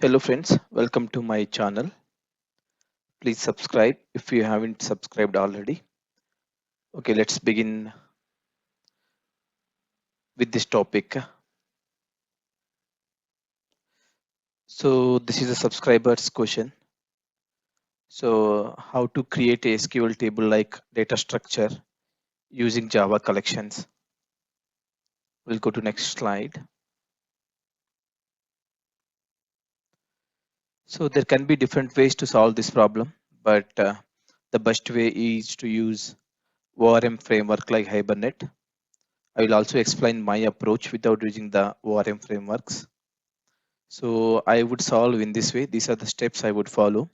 Hello friends, welcome to my channel. Please subscribe if you haven't subscribed already. Okay, let's begin with this topic. So this is a subscriber's question. So how to create a SQL table like data structure using Java collections. We'll go to next slide. So there can be different ways to solve this problem, but the best way is to use ORM framework like Hibernate. I will also explain my approach without using the ORM frameworks. So I would solve in this way. These are the steps I would follow.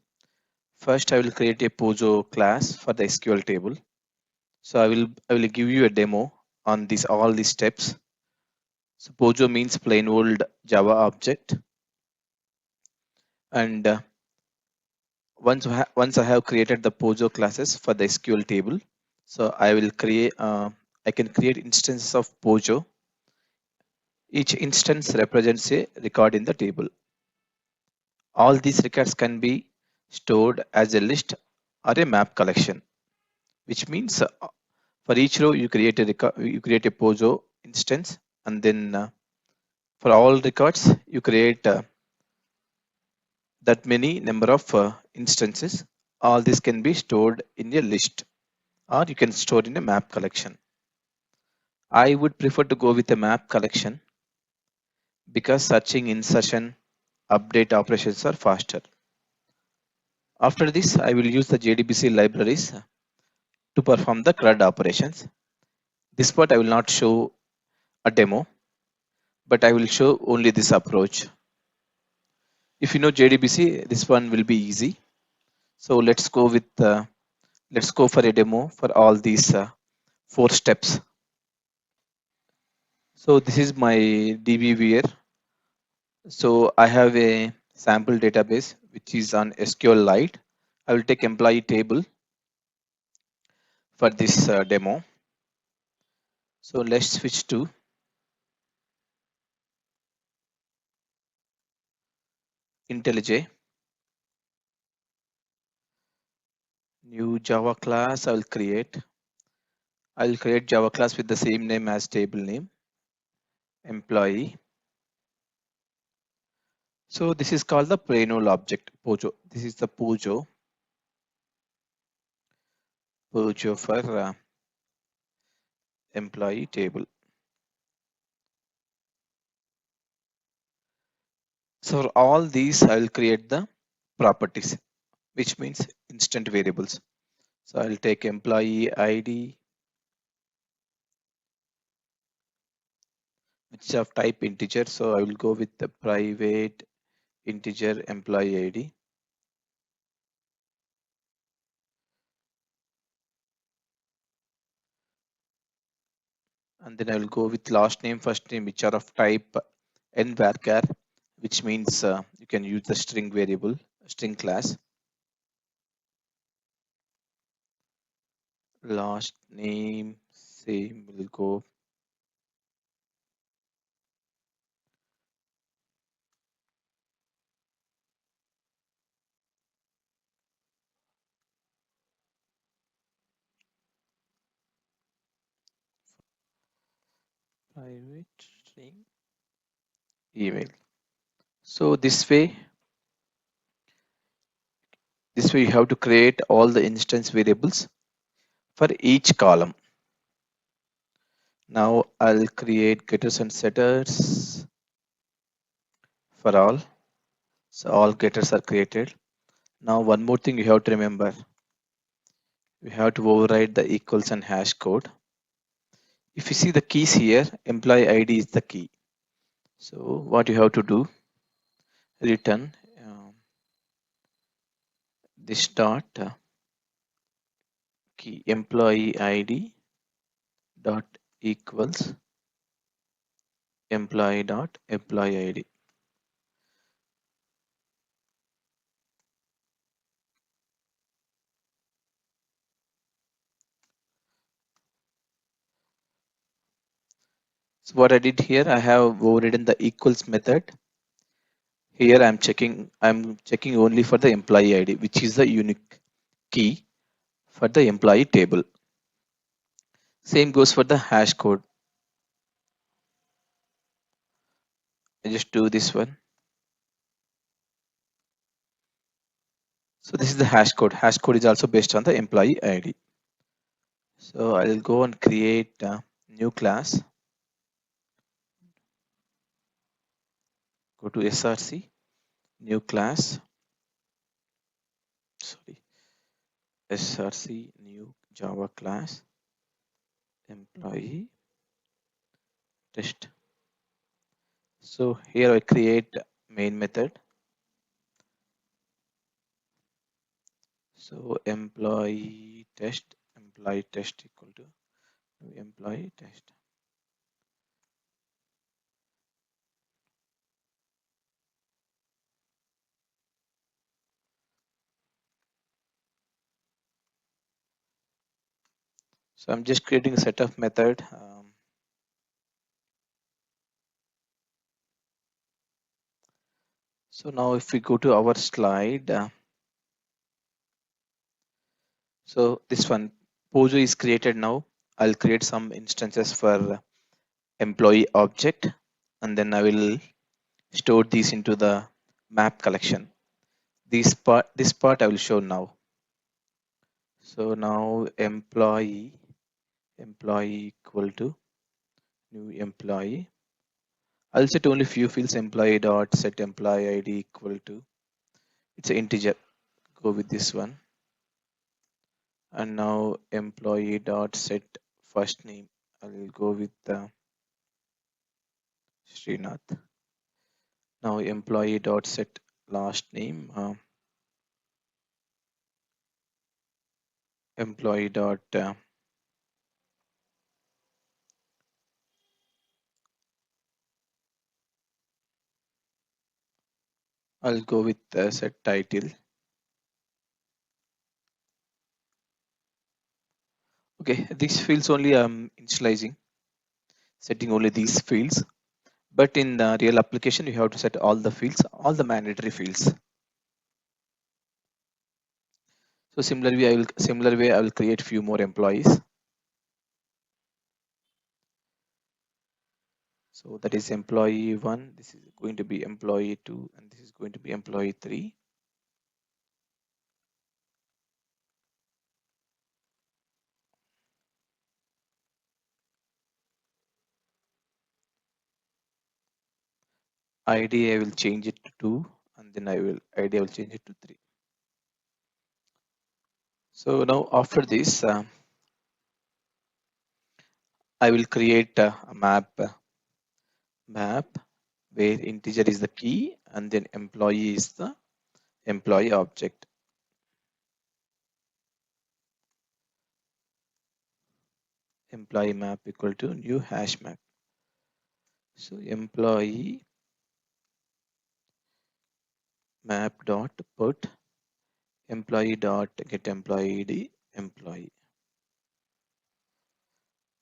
First, I will create a Pojo class for the SQL table. So I will give you a demo on this all these steps. So Pojo means plain old Java object. And once I have created the Pojo classes for the SQL table, so I can create instances of Pojo. Each instance represents a record in the table. All these records can be stored as a list or a map collection, which means for each row you create a Pojo instance, and then for all records you create that many number of instances. All this can be stored in a list, or you can store in a map collection. I would prefer to go with a map collection because searching, insertion, update operations are faster. After this, I will use the JDBC libraries to perform the CRUD operations. This part I will not show a demo, but I will show only this approach. If you know JDBC, this one will be easy. So let's go for a demo for all these 4 steps. So this is my DBWare. So I have a sample database which is on SQLite. I will take employee table for this demo. So let's switch to IntelliJ. New Java class I will create. I will create Java class with the same name as table name, employee. So this is called the plain old object, Pojo. This is the Pojo for employee table. So for all these, I will create the properties, which means instant variables. So I'll take employee ID, which is of type integer. So I will go with the private integer employee ID. And then I will go with last name, first name, which are of type n varchar, which means you can use the string variable, string class. Last name, same will go. Private string email. So this way you have to create all the instance variables for each column. Now I'll create getters and setters for all. So all getters are created. Now one more thing you have to remember. We have to override the equals and hash code. If you see the keys here, employee ID is the key. So what you have to do, return this dot key employee ID dot equals employee ID. So what I did here, I have overridden the equals method. Here I'm checking only for the employee ID, which is the unique key for the employee table. Same goes for the hash code. I just do this one. So this is the hash code. Hash code is also based on the employee ID. So I'll go and create a new class. Go to src, new class. Sorry, src, new Java class, employee test. So here I create main method. So employee test equal to employee test. So I'm just creating a set of method. So now if we go to our slide, so this one, Pojo is created now. I'll create some instances for employee object, and then I will store these into the map collection. This part I will show now. So now employee equal to new employee. I'll set only few fields, employee dot set employee ID equal to, it's an integer. Go with this one. And now employee dot set first name. I will go with Srinath. Now employee dot set last name. Employee dot I'll go with set title. Okay, these fields only initializing, setting only these fields. But in the real application, you have to set all the fields, all the mandatory fields. So similar way I will create few more employees. So that is employee 1, this is going to be employee 2, and this is going to be employee 3. ID I will change it to 2, and then ID I will change it to 3. So now after this, I will create a map where integer is the key, and then employee is the employee object. Employee map equal to new hash map. So employee map dot put employee dot get employee ID employee.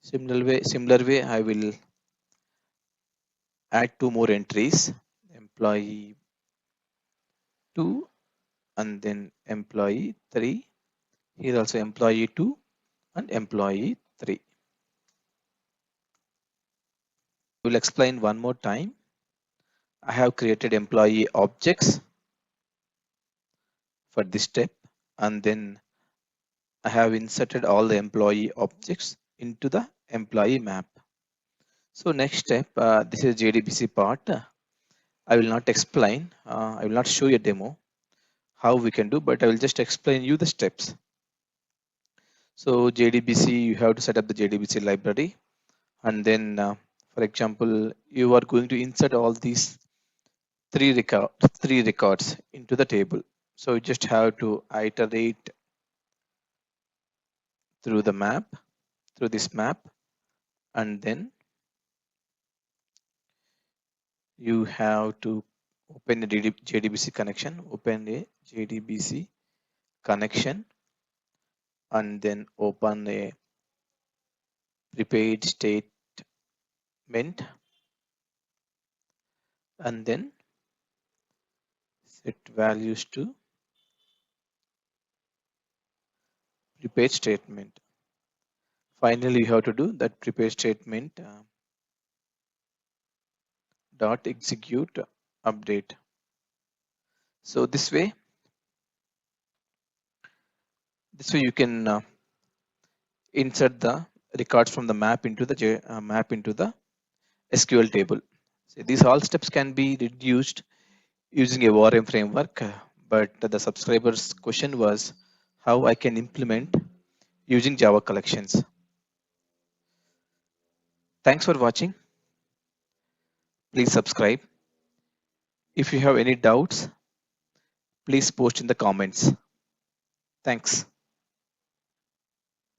Similar way I will add two more entries, employee 2 and then employee 3. Here also employee 2 and employee 3. I will explain one more time. I have created employee objects for this step, and then I have inserted all the employee objects into the employee map. So next step, this is JDBC part. I will not explain, I will not show you a demo how we can do, but I will just explain you the steps. So JDBC, you have to set up the JDBC library, and then for example, you are going to insert all these three records into the table. So you just have to iterate through the map, through this map, and then you have to open the JDBC connection, open a JDBC connection, and then open a prepaid statement, and then set values to prepare statement. Finally, you have to do that prepare statement dot execute update. So this way you can insert the records from the map into the map into the SQL table. So these all steps can be reduced using a ORM framework, but the subscriber's question was how I can implement using Java collections. Thanks for watching. Please subscribe. If you have any doubts, please post in the comments. Thanks.